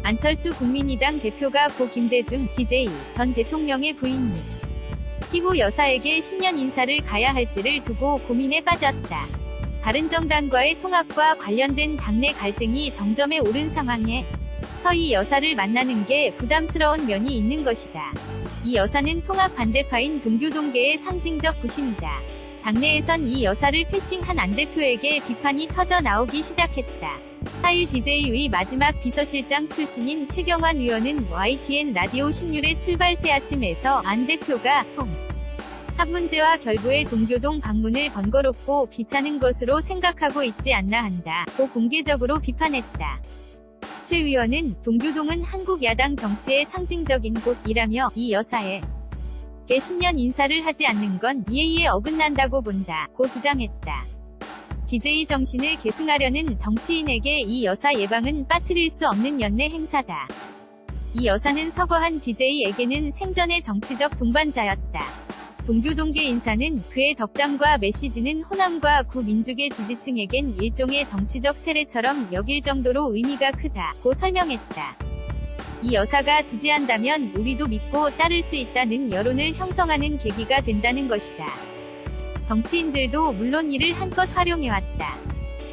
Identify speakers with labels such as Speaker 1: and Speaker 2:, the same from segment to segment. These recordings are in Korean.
Speaker 1: 안철수 국민의당 대표가 고 김대중 DJ 전 대통령의 부인 피고 여사에게 신년 인사를 가야 할지를 두고 고민에 빠졌다. 바른정당과의 통합과 관련된 당내 갈등이 정점에 오른 상황에 이 여사를 만나는 게 부담스러운 면이 있는 것이다. 이 여사는 통합 반대파인 동교동계의 상징적 부심이다. 당내에선 이 여사를 패싱한 안 대표에게 비판이 터져 나오기 시작했다. 4일 DJ의 마지막 비서실장 출신인 최경환 의원은 YTN 라디오 신율의 출발 새아침에서 안 대표가 합 문제와 결부의 동교동 방문을 번거롭고 귀찮은 것으로 생각하고 있지 않나 한다고 공개적으로 비판했다. 최 의원은 동교동은 한국 야당 정치의 상징적인 곳이라며 이 여사에게 신년 인사를 하지 않는 건 예의에 어긋난다고 본다고 주장했다. DJ 정신을 계승하려는 정치인에게 이 여사 예방은 빠뜨릴 수 없는 연내 행사다. 이 여사는 서거한 DJ에게는 생전의 정치적 동반자였다. 동교동계 인사는 그의 덕담과 메시지는 호남과 구민족의 지지층에겐 일종의 정치적 세례처럼 여길 정도로 의미가 크다고 설명했다. 이 여사가 지지한다면 우리도 믿고 따를 수 있다는 여론을 형성하는 계기가 된다는 것이다. 정치인들도 물론 이를 한껏 활용해왔다.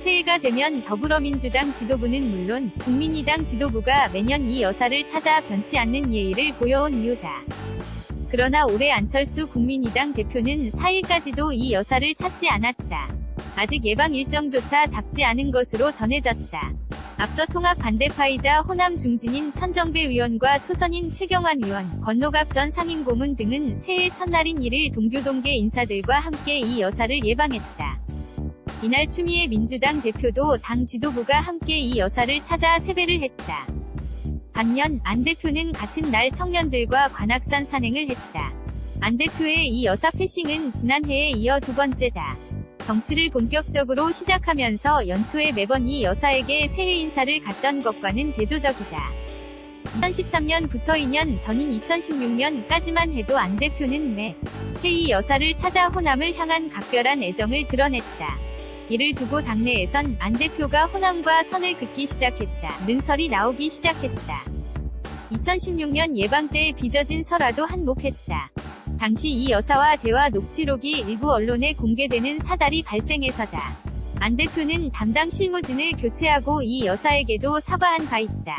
Speaker 1: 새해가 되면 더불어민주당 지도부는 물론 국민의당 지도부가 매년 이 여사를 찾아 변치 않는 예의를 보여온 이유다. 그러나 올해 안철수 국민의당 대표는 4일까지도 이 여사를 찾지 않았다. 아직 예방 일정조차 잡지 않은 것으로 전해졌다. 앞서 통합 반대파이자 호남 중진인 천정배 의원과 초선인 최경환 의원, 권노갑 전 상임고문 등은 새해 첫날인 1일 동교동계 인사들과 함께 이 여사를 예방했다. 이날 추미애 민주당 대표도 당 지도부가 함께 이 여사를 찾아 세배를 했다. 반면 안 대표는 같은 날 청년들과 관악산 산행을 했다. 안 대표의 이 여사 패싱은 지난해에 이어 두 번째다. 정치를 본격적으로 시작하면서 연초에 매번 이 여사에게 새해 인사를 갔던 것과는 대조적이다. 2013년부터 2년 전인 2016년까지만 해도 안 대표는 매해 이 여사를 찾아 호남을 향한 각별한 애정을 드러냈다. 이를 두고 당내에선 안 대표가 호남과 선을 긋기 시작했다는 설이 나오기 시작했다. 2016년 예방 때 빚어진 설화도 한몫했다. 당시 이 여사와 대화 녹취록이 일부 언론에 공개되는 사달이 발생해서다. 안 대표는 담당 실무진을 교체하고 이 여사에게도 사과한 바 있다.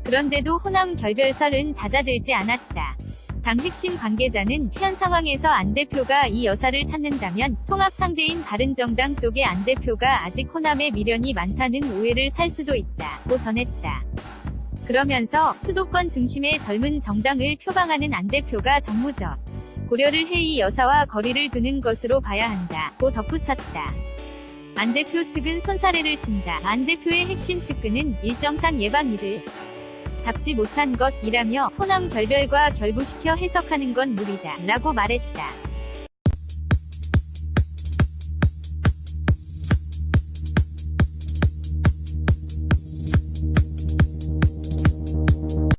Speaker 1: 그런데도 호남 결별설은 잦아들지 않았다. 당 핵심 관계자는 현 상황에서 안 대표가 이 여사를 찾는다면 통합 상대인 바른정당 쪽의 안 대표가 아직 호남에 미련이 많다는 오해를 살 수도 있다고 전했다. 그러면서 수도권 중심의 젊은 정당을 표방하는 안 대표가 정무적 고려를 해 이 여사와 거리를 두는 것으로 봐야 한다고 덧붙였다. 안 대표 측은 손사래를 친다. 안 대표의 핵심 측근은 일정상 예방일을 잡지 못한 것이라며 호남 결별과 결부시켜 해석하는 건 무리다 라고 말했다.